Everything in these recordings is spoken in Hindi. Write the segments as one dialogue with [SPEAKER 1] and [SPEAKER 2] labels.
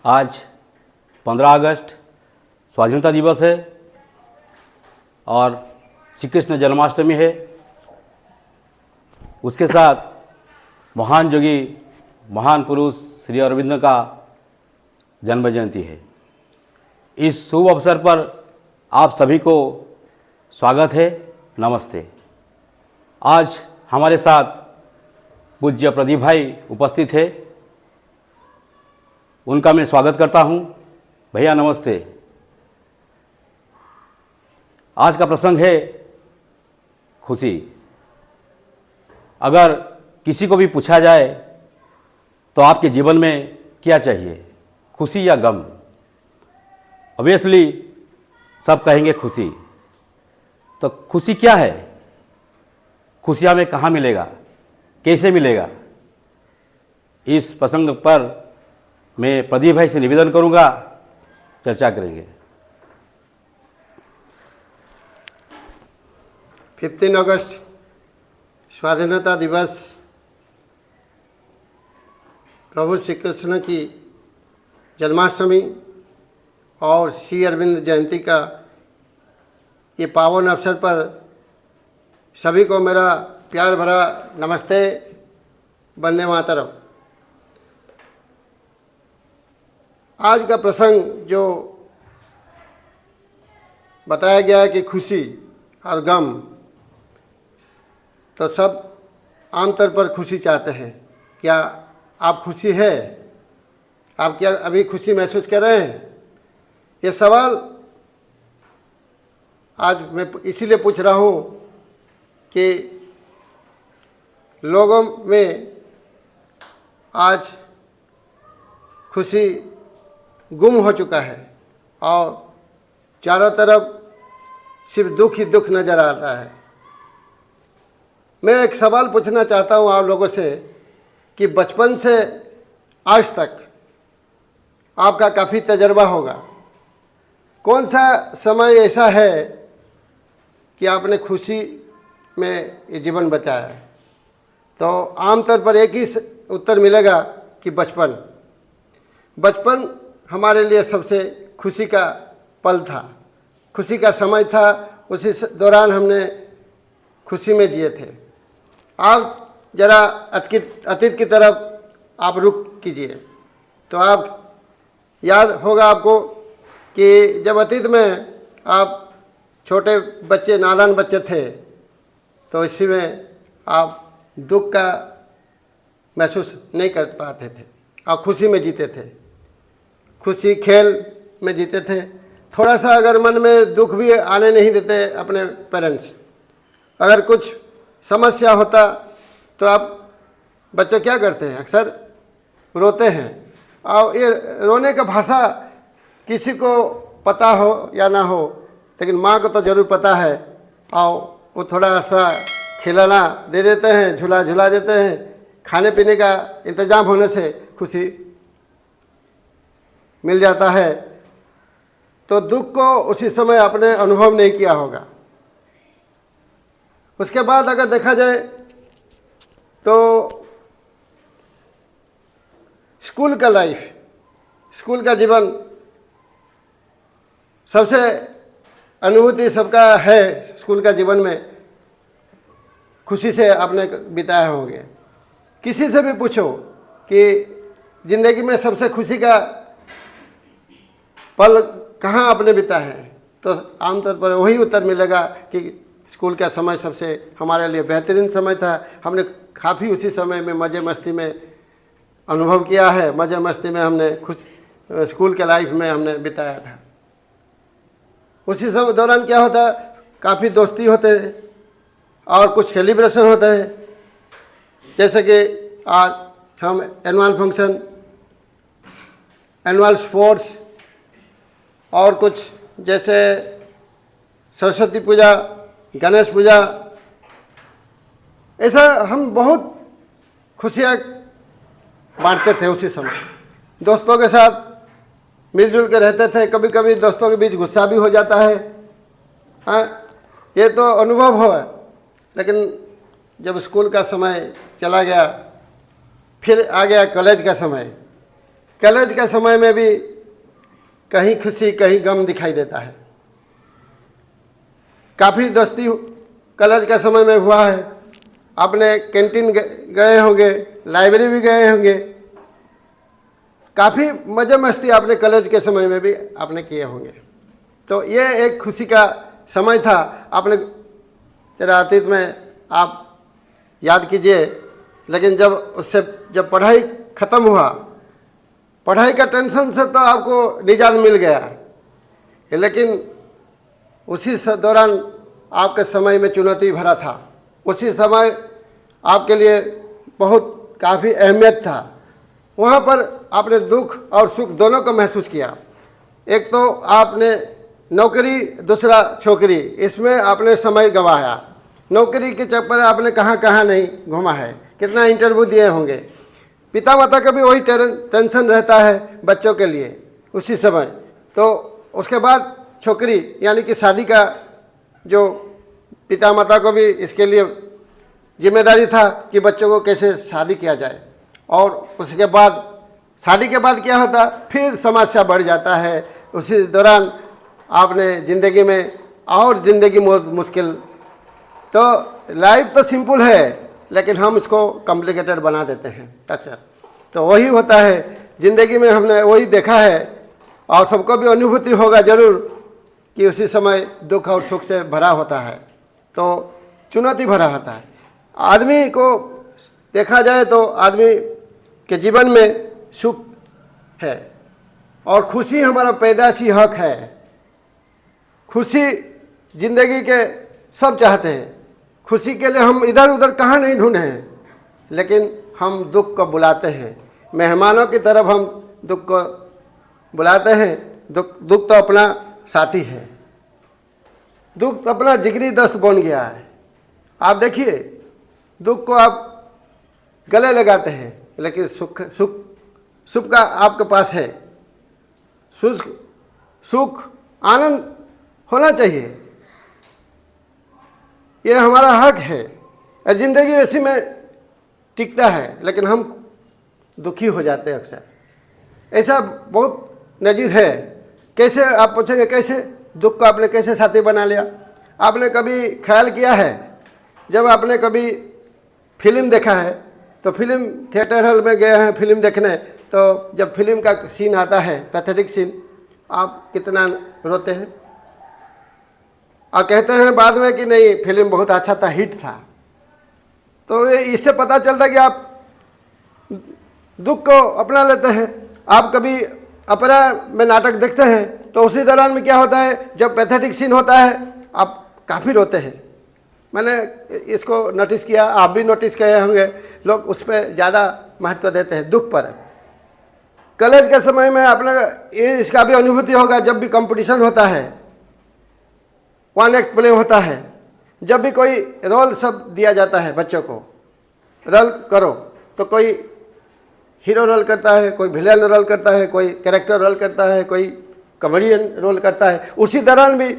[SPEAKER 1] आज 15 अगस्त स्वाधीनता दिवस है और श्री कृष्ण जन्माष्टमी है। उसके साथ महान योगी महान पुरुष श्री अरविंद का जन्म जयंती है। इस शुभ अवसर पर आप सभी को स्वागत है, नमस्ते। आज हमारे साथ पूज्य प्रदीप भाई उपस्थित है, उनका मैं स्वागत करता हूं। भैया नमस्ते। आज का प्रसंग है खुशी। अगर किसी को भी पूछा जाए तो आपके जीवन में क्या चाहिए, खुशी या गम? ऑब्वियसली सब कहेंगे खुशी। तो खुशी क्या है, खुशी हमें कहाँ मिलेगा, कैसे मिलेगा? इस प्रसंग पर मैं प्रदीप भाई से निवेदन करूंगा, चर्चा करेंगे।
[SPEAKER 2] 15 अगस्त स्वाधीनता दिवस प्रभु श्री कृष्ण की जन्माष्टमी और श्री अरविंद जयंती का ये पावन अवसर पर सभी को मेरा प्यार भरा नमस्ते, वंदे मातरम। आज का प्रसंग जो बताया गया है कि खुशी और गम, तो सब आमतौर पर खुशी चाहते हैं। क्या आप खुशी है? आप क्या अभी खुशी महसूस कर रहे हैं? ये सवाल आज मैं इसीलिए पूछ रहा हूँ कि लोगों में आज खुशी गुम हो चुका है और चारों तरफ सिर्फ दुख ही दुख नज़र आता है। मैं एक सवाल पूछना चाहता हूँ आप लोगों से कि बचपन से आज तक आपका काफ़ी तजर्बा होगा, कौन सा समय ऐसा है कि आपने खुशी में ये जीवन बिताया है? तो आमतौर पर एक ही उत्तर मिलेगा कि बचपन हमारे लिए सबसे खुशी का पल था, खुशी का समय था। उसी दौरान हमने खुशी में जिए थे। आप जरा अतीत की तरफ आप रुख कीजिए तो आप याद होगा आपको कि जब अतीत में आप छोटे बच्चे, नादान बच्चे थे, तो इसी में आप दुख का महसूस नहीं कर पाते थे, आप खुशी में जीते थे, खुशी खेल में जीते थे। थोड़ा सा अगर मन में दुख भी आने नहीं देते अपने पेरेंट्स। अगर कुछ समस्या होता तो आप बच्चे क्या करते हैं? अक्सर रोते हैं। और ये रोने का भाषा किसी को पता हो या ना हो, लेकिन माँ को तो ज़रूर पता है। और वो थोड़ा सा खिलौना दे देते हैं, झूला झुला देते हैं, खाने पीने का इंतज़ाम होने से खुशी मिल जाता है। तो दुख को उसी समय आपने अनुभव नहीं किया होगा। उसके बाद अगर देखा जाए तो स्कूल का लाइफ, स्कूल का जीवन, सबसे अनुभूति सबका है। स्कूल का जीवन में खुशी से आपने बिताए होंगे। किसी से भी पूछो कि ज़िंदगी में सबसे खुशी का पल कहाँ आपने बिताए हैं, तो आमतौर पर वही उत्तर मिलेगा कि स्कूल का समय सबसे हमारे लिए बेहतरीन समय था। हमने काफ़ी उसी समय में मज़े मस्ती में अनुभव किया है, मज़े मस्ती में हमने स्कूल के लाइफ में हमने बिताया था। उसी समय दौरान क्या होता, काफ़ी दोस्ती होते हैं और कुछ सेलिब्रेशन होते हैं। जैसे कि आज हम एनुअल फंक्शन, एनुअल स्पोर्ट्स और कुछ जैसे सरस्वती पूजा, गणेश पूजा, ऐसा हम बहुत खुशियाँ बांटते थे। उसी समय दोस्तों के साथ मिलजुल के रहते थे। कभी कभी दोस्तों के बीच गुस्सा भी हो जाता है, हाँ, ये तो अनुभव हो। लेकिन जब स्कूल का समय चला गया, फिर आ गया कॉलेज का समय। कॉलेज के समय में भी कहीं खुशी कहीं गम दिखाई देता है। काफ़ी दोस्ती कॉलेज के समय में हुआ है। आपने कैंटीन गए होंगे, लाइब्रेरी भी गए होंगे, काफ़ी मज़े मस्ती आपने कॉलेज के समय में भी आपने किए होंगे। तो ये एक खुशी का समय था। आपने जरा अतीत में आप याद कीजिए। लेकिन जब पढ़ाई ख़त्म हुआ, पढ़ाई का टेंशन से तो आपको निजात मिल गया, लेकिन उसी दौरान आपके समय में चुनौती भरा था। उसी समय आपके लिए बहुत काफ़ी अहमियत था। वहाँ पर आपने दुख और सुख दोनों को महसूस किया। एक तो आपने नौकरी, दूसरा छोकरी, इसमें आपने समय गंवाया। नौकरी के चक्कर में आपने कहाँ कहाँ नहीं घूमा है, कितना इंटरव्यू दिए होंगे। पिता माता का भी वही टेंशन रहता है बच्चों के लिए उसी समय। तो उसके बाद छोकरी यानी कि शादी का जो पिता माता को भी इसके लिए जिम्मेदारी था कि बच्चों को कैसे शादी किया जाए। और उसके बाद शादी के बाद क्या होता, फिर समस्या बढ़ जाता है। उसी दौरान आपने ज़िंदगी में और ज़िंदगी मुश्किल। तो लाइफ तो सिंपल है, लेकिन हम इसको कॉम्प्लिकेटेड बना देते हैं अक्सर। तो वही होता है ज़िंदगी में, हमने वही देखा है। और सबको भी अनुभूति होगा ज़रूर कि उसी समय दुख और सुख से भरा होता है, तो चुनौती भरा होता है। आदमी को देखा जाए तो आदमी के जीवन में सुख है और खुशी हमारा पैदाइशी हक है। खुशी ज़िंदगी के सब चाहते हैं। खुशी के लिए हम इधर उधर कहाँ नहीं ढूंढे हैं, लेकिन हम दुख को बुलाते हैं। मेहमानों की तरफ हम दुख को बुलाते हैं। दुख तो अपना साथी है, दुख तो अपना जिगरी दोस्त बन गया है। आप देखिए, दुख को आप गले लगाते हैं, लेकिन सुख का आपके पास है। सुख आनंद होना चाहिए, ये हमारा हक है। ज़िंदगी ऐसी में टिकता है, लेकिन हम दुखी हो जाते हैं अक्सर। ऐसा बहुत नज़ीर है। कैसे, आप पूछेंगे कैसे दुख को आपने कैसे साथी बना लिया? आपने कभी ख्याल किया है, जब आपने कभी फिल्म देखा है तो फिल्म थिएटर हॉल में गए हैं फिल्म देखने, तो जब फिल्म का सीन आता है, पैथेटिक सीन, आप कितना रोते हैं और कहते हैं बाद में कि नहीं फिल्म बहुत अच्छा था, हिट था। तो इससे पता चलता है कि आप दुख को अपना लेते हैं। आप कभी अपना में नाटक देखते हैं तो उसी दौरान में क्या होता है, जब पैथेटिक सीन होता है आप काफ़ी रोते हैं। मैंने इसको नोटिस किया, आप भी नोटिस किए होंगे। लोग उस पर ज़्यादा महत्व देते हैं, दुख पर। कॉलेज के समय में आपने इसका भी अनुभूति होगा, जब भी कंपटीशन होता है, वन एक्ट प्ले होता है, जब भी कोई रोल सब दिया जाता है बच्चों को, रोल करो, तो कोई हीरो रोल करता है, कोई विलेन रोल करता है, कोई कैरेक्टर रोल करता है, कोई कॉमेडियन रोल करता है। उसी दौरान भी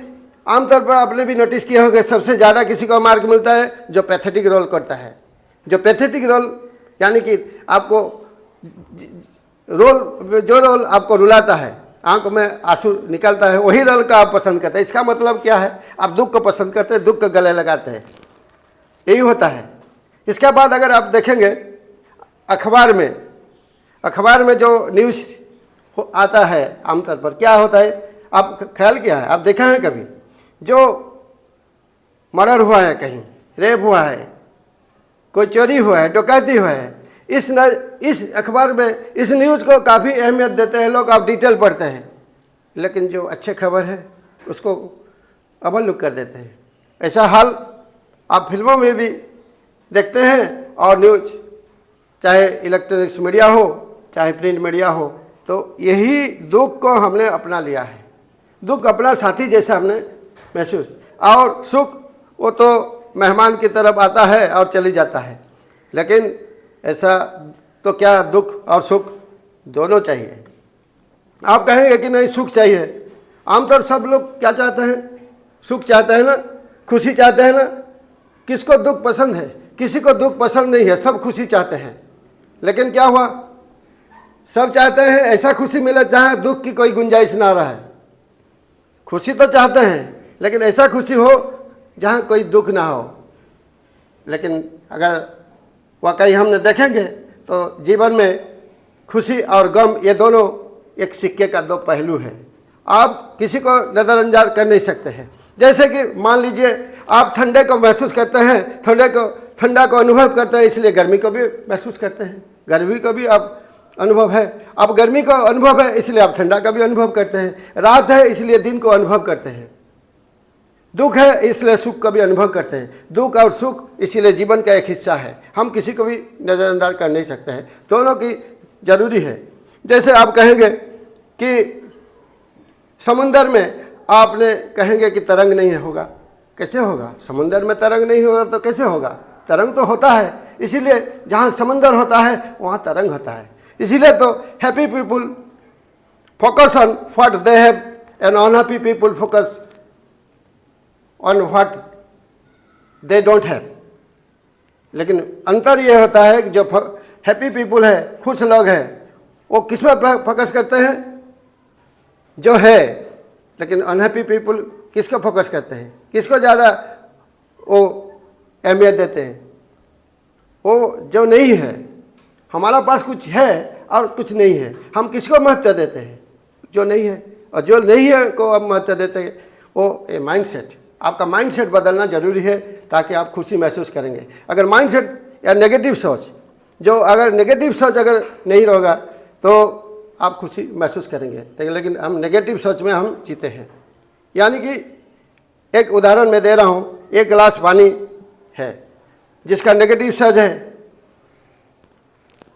[SPEAKER 2] आमतौर पर आपने भी नोटिस किया होगा, सबसे ज़्यादा किसी को मार्क मिलता है जो पैथेटिक रोल करता है। जो पैथेटिक रोल यानी कि आपको जो रोल आपको रुलाता है, आंख में आंसू निकलता है, वही रोल का आप पसंद करते हैं। इसका मतलब क्या है, आप दुख को पसंद करते हैं, दुख को गले लगाते हैं, यही होता है। इसके बाद अगर आप देखेंगे अखबार में जो न्यूज़ आता है, आमतौर पर क्या होता है, आप ख्याल किया है, आप देखा है कभी, जो मर्डर हुआ है, कहीं रेप हुआ है, कोई चोरी हुआ है, डकैती हुआ है, इस अखबार में इस न्यूज़ को काफ़ी अहमियत देते हैं लोग, आप डिटेल पढ़ते हैं। लेकिन जो अच्छे खबर है उसको अवहेलना कर देते हैं। ऐसा हाल आप फिल्मों में भी देखते हैं, और न्यूज़ चाहे इलेक्ट्रॉनिक्स मीडिया हो चाहे प्रिंट मीडिया हो, तो यही दुख को हमने अपना लिया है। दुख अपना साथी जैसा हमने महसूस, और सुख वो तो मेहमान की तरफ आता है और चली जाता है। लेकिन ऐसा तो क्या, दुख और सुख दोनों चाहिए। आप कहेंगे कि नहीं सुख चाहिए, आमतौर सब लोग क्या चाहते हैं, सुख चाहते हैं ना, खुशी चाहते हैं ना। किसको दुख पसंद है? किसी को दुख पसंद नहीं है, सब खुशी चाहते हैं। लेकिन क्या हुआ, सब चाहते हैं ऐसा खुशी मिले जहाँ दुख की कोई गुंजाइश ना रहे। खुशी तो चाहते हैं लेकिन ऐसा खुशी हो जहाँ कोई दुख ना हो। लेकिन अगर वाकई हमने देखेंगे तो जीवन में खुशी और गम ये दोनों एक सिक्के का दो पहलू है। आप किसी को नज़रअंदाज कर नहीं सकते हैं। जैसे कि मान लीजिए आप ठंडे को महसूस करते हैं, ठंडा को अनुभव करते हैं, इसलिए गर्मी को भी महसूस करते हैं। गर्मी को भी आप अनुभव है, अब गर्मी का अनुभव है इसलिए आप ठंडा का भी अनुभव करते हैं। रात है इसलिए दिन को अनुभव करते हैं। दुख है इसलिए सुख का भी अनुभव करते हैं। दुख और सुख इसीलिए जीवन का एक हिस्सा है, हम किसी को भी नज़रअंदाज कर नहीं सकते हैं, दोनों की जरूरी है। जैसे आप कहेंगे कि समुंदर में आपने कहेंगे कि तरंग नहीं होगा, कैसे होगा? समुंदर में तरंग नहीं होगा तो कैसे होगा? तरंग तो होता है, इसीलिए जहाँ समंदर होता है वहाँ तरंग होता है। इसीलिए तो happy people focus on what they have and unhappy people focus on what they don't have. लेकिन अंतर ये होता है कि जो हैप्पी पीपुल है, खुश लोग हैं, वो किस पर फोकस करते हैं? जो है। लेकिन अनहैप्पी पीपुल किसको फोकस करते हैं? किसको ज़्यादा वो अहमियत देते हैं? वो जो नहीं है। हमारा पास कुछ है और कुछ नहीं है, हम किसको महत्व देते हैं? जो नहीं है। और जो नहीं है को आप महत्व देते हैं, वो ए माइंडसेट। आपका माइंडसेट बदलना जरूरी है ताकि आप खुशी महसूस करेंगे। अगर माइंडसेट या नेगेटिव सोच, अगर नेगेटिव सोच अगर नहीं रहेगा तो आप खुशी महसूस करेंगे। लेकिन हम नेगेटिव सोच में हम जीते हैं। यानी कि एक उदाहरण मैं दे रहा हूँ, एक गिलास पानी है, जिसका नेगेटिव सोच है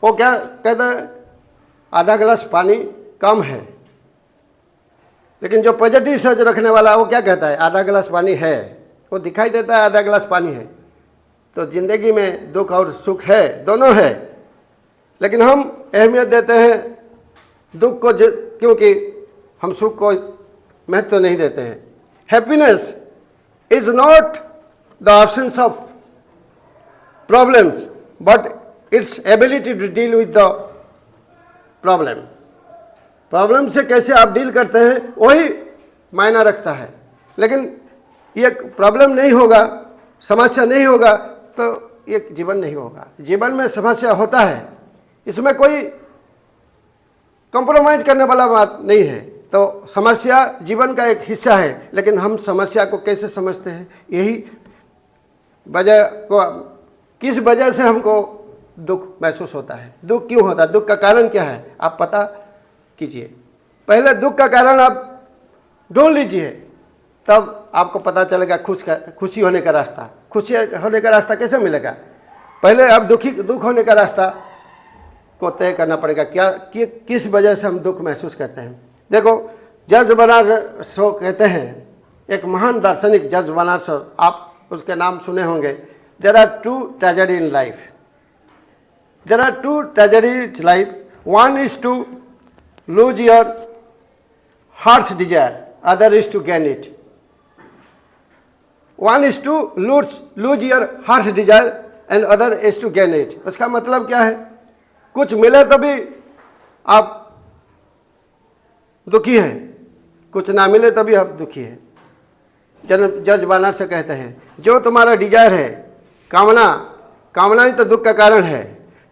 [SPEAKER 2] वो क्या कहता है? आधा गिलास पानी कम है। लेकिन जो पॉजिटिव सोच रखने वाला वो क्या कहता है? आधा गिलास पानी है। वो दिखाई देता है आधा गिलास पानी है। तो जिंदगी में दुख और सुख है, दोनों है, लेकिन हम अहमियत देते हैं दुख को, क्योंकि हम सुख को महत्व नहीं देते हैं। Happiness is not the absence of problems but it's ability to deal with the problem. Problem से कैसे आप डील करते हैं वही मायना रखता है। लेकिन ये प्रॉब्लम नहीं होगा, समस्या नहीं होगा तो ये जीवन नहीं होगा। जीवन में समस्या होता है, इसमें कोई कंप्रोमाइज करने वाला बात नहीं है। तो समस्या जीवन का एक हिस्सा है, लेकिन हम समस्या को कैसे समझते हैं, यही वजह को, किस वजह से हमको दुख महसूस होता है, दुख क्यों होता है, दुख का कारण क्या है, आप पता कीजिए। पहले दुख का कारण आप ढूंढ लीजिए, तब आपको पता चलेगा खुशी होने का रास्ता। खुशी होने का रास्ता कैसे मिलेगा? पहले आप दुख होने का रास्ता को तय करना पड़ेगा। किस वजह से हम दुख महसूस करते हैं? देखो, जज बर्नार्ड शॉ कहते हैं, एक महान दार्शनिक जज बर्नार्ड शॉ, आप उसके नाम सुने होंगे। There are two tragedy in life, there are two tragedy in life, one is to lose your heart's desire, other is to gain it. One is to lose your heart's desire and other is to gain it. उसका मतलब क्या है? कुछ मिले तभी आप दुखी हैं, कुछ ना मिले तभी आप दुखी हैं। जज बर्नार्ड से कहते हैं, जो तुम्हारा डिजायर है, कामना ही तो दुख का कारण है।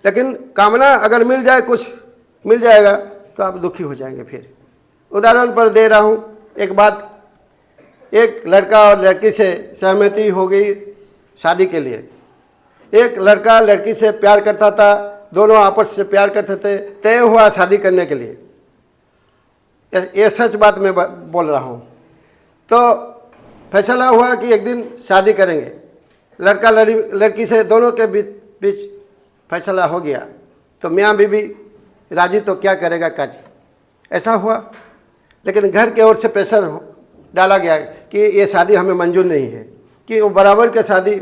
[SPEAKER 2] लेकिन कामना अगर मिल जाए, कुछ मिल जाएगा तो आप दुखी हो जाएंगे। फिर उदाहरण पर दे रहा हूँ एक बात। एक लड़का और लड़की से सहमति हो गई शादी के लिए। एक लड़का लड़की से प्यार करता था, दोनों आपस से प्यार करते थे, तय हुआ शादी करने के लिए। ये सच बात मैं बोल रहा हूँ। तो फैसला हुआ कि एक दिन शादी करेंगे। लड़का लड़की से दोनों के बीच फैसला हो गया। तो मियाँ बीबी राजी तो क्या करेगा काजी, ऐसा हुआ। लेकिन घर की ओर से प्रेशर डाला गया कि ये शादी हमें मंजूर नहीं है, कि वो बराबर के शादी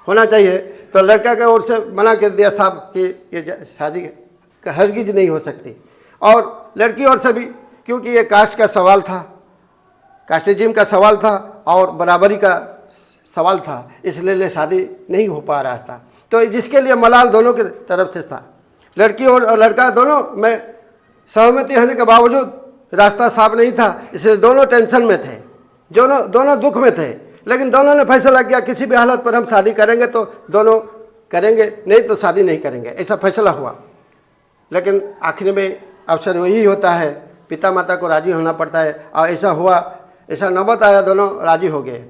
[SPEAKER 2] होना चाहिए। तो लड़का की ओर से मना कर दिया साहब कि ये शादी हरगिज नहीं हो सकती। और लड़की ओर से भी, क्योंकि ये कास्ट का सवाल था, कास्टिज्म का सवाल था और बराबरी का सवाल था, इसलिए शादी नहीं हो पा रहा था। तो जिसके लिए मलाल दोनों की तरफ से था, लड़की और लड़का दोनों में सहमति होने के बावजूद रास्ता साफ नहीं था, इसलिए दोनों टेंशन में थे, दोनों दुख में थे। लेकिन दोनों ने फैसला किया किसी भी हालत पर हम शादी करेंगे तो दोनों करेंगे, नहीं तो शादी नहीं करेंगे, ऐसा फैसला हुआ। लेकिन आखिर में अवसर वही होता है, पिता माता को राजी होना पड़ता है, और ऐसा हुआ, ऐसा नौबत आया, दोनों राजी हो गए,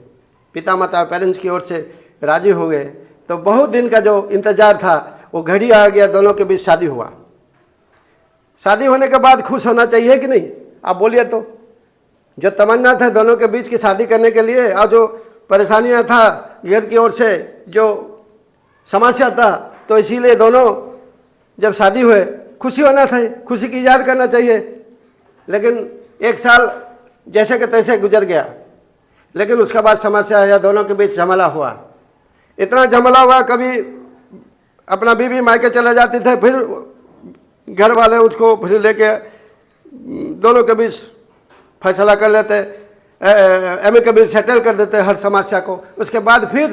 [SPEAKER 2] पिता माता पेरेंट्स की ओर से राजी हो गए। तो बहुत दिन का जो इंतज़ार था वो घड़ी आ गया, दोनों के बीच शादी हुआ। शादी होने के बाद खुश होना चाहिए कि नहीं, आप बोलिए तो? जो तमन्ना था दोनों के बीच की शादी करने के लिए, और जो परेशानियां था घर की ओर से, जो समस्या था, तो इसीलिए दोनों जब शादी हुए खुशी होना था, खुशी की इजहार करना चाहिए। लेकिन 1 साल जैसे कि तैसे गुजर गया, लेकिन उसके बाद समस्या आया, दोनों के बीच झमेला हुआ। इतना झमेला हुआ, कभी अपना बीवी मायके चले जाते थे, फिर घर वाले उसको फिर लेके दोनों के बीच फैसला कर लेते, एमिकेबल सेटल कर देते हर समस्या को। उसके बाद फिर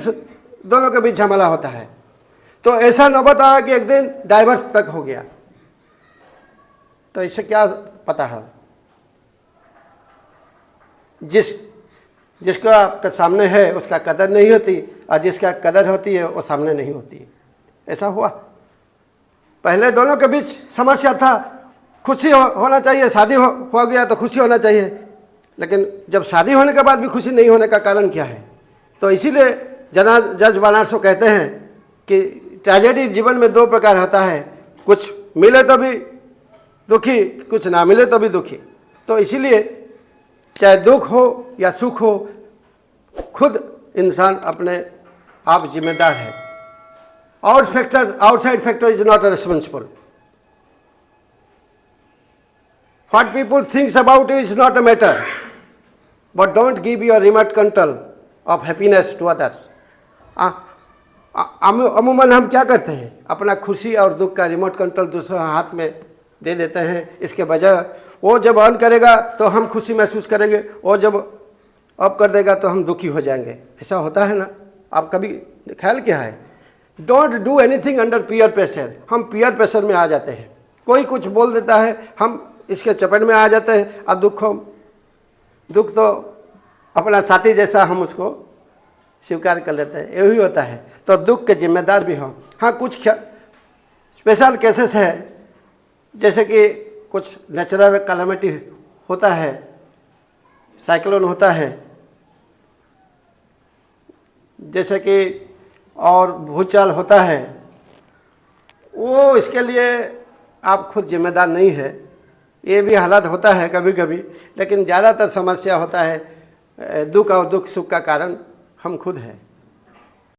[SPEAKER 2] दोनों के बीच झमेला होता है। तो ऐसा नौबत आया कि एक दिन डाइवर्स तक हो गया। तो इससे क्या पता है, जिसका आपके सामने है उसका कदर नहीं होती, और जिसका कदर होती है वो सामने नहीं होती। ऐसा हुआ। पहले दोनों के बीच समस्या था, खुशी होना चाहिए, शादी हो गया तो खुशी होना चाहिए। लेकिन जब शादी होने के बाद भी खुशी नहीं होने का कारण क्या है? तो इसीलिए जज बनारसो कहते हैं कि ट्रेजेडी जीवन में 2 प्रकार होता है, कुछ मिले तो भी दुखी, कुछ ना मिले तो भी दुखी। तो इसीलिए चाहे दुख हो या सुख हो, खुद इंसान अपने आप जिम्मेदार है। Outside factor is not responsible. What people thinks about you is not a matter, but don't give your remote control of happiness to others. अमूमन हम क्या करते हैं, अपना खुशी और दुख का रिमोट कंट्रोल दूसरे हाथ में दे देते हैं। इसके बजाय वो जब ऑन करेगा तो हम खुशी महसूस करेंगे, और जब ऑफ कर देगा तो हम दुखी हो जाएंगे। ऐसा होता है ना? आप कभी ख्याल किया है? Don't do anything under peer pressure. हम पीयर प्रेशर में आ जाते हैं, कोई कुछ बोल देता है, हम इसके चपेट में आ जाते हैं, और दुख तो अपना साथी जैसा हम उसको स्वीकार कर लेते हैं। यही होता है। तो दुख के जिम्मेदार भी हो। हाँ, कुछ स्पेशल केसेस है, जैसे कि कुछ नेचुरल कैलामिटी होता है, साइक्लोन होता है, जैसे कि और भूचाल होता है, वो इसके लिए आप खुद जिम्मेदार नहीं है। ये भी हालात होता है कभी कभी, लेकिन ज़्यादातर समस्या होता है दुख, और दुख सुख का कारण हम खुद हैं।